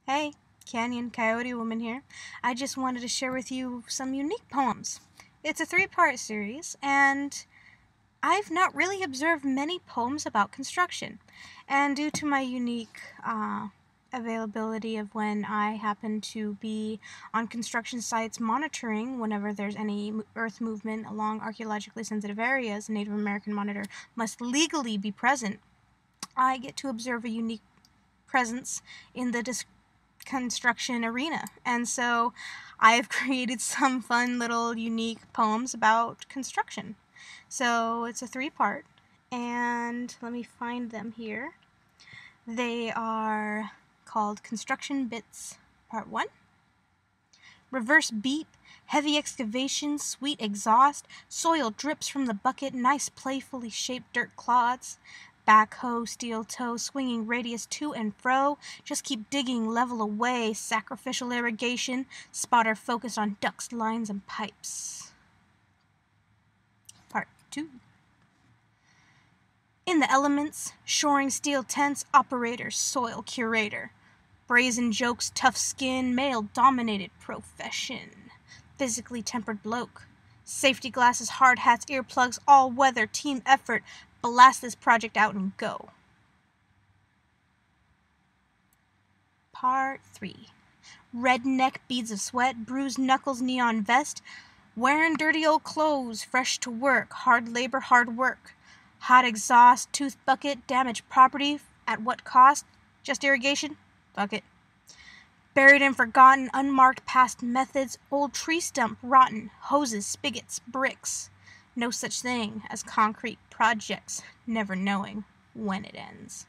Hey, Canyon Coyote Woman here. I just wanted to share with you some unique poems. It's a three-part series, and I've not really observed many poems about construction. And due to my unique availability of when I happen to be on construction sites monitoring whenever there's any earth movement along archaeologically sensitive areas, a Native American monitor must legally be present. I get to observe a unique presence in the construction arena. And so I have created some fun little unique poems about construction. So it's a three-part, and let me find them here. They are called Construction Bits Part 1, Reverse Beat, Heavy Excavation, Sweet Exhaust, Soil Drips from the Bucket, Nice Playfully Shaped Dirt Clods, Backhoe, Steel Toe, Swinging Radius to and fro, Just Keep Digging, Level Away, Sacrificial Irrigation, Spotter Focused on Ducts, Lines, and Pipes. Part 2. In the Elements, Shoring Steel Tents, Operator, Soil Curator, Brazen Jokes, Tough Skin, Male-Dominated Profession, Physically Tempered Bloke, Safety Glasses, Hard Hats, Earplugs, All-Weather, Team Effort, Blast this project out and go. Part 3. Redneck, Beads of Sweat, Bruised Knuckles, Neon Vest, Wearing dirty old clothes, fresh to work, hard labor, hard work, Hot exhaust, Tooth bucket, Damaged property, at what cost? Just irrigation? Fuck it. Buried and forgotten, unmarked past methods, old tree stump, rotten, hoses, spigots, bricks. No such thing as concrete projects, never knowing when it ends.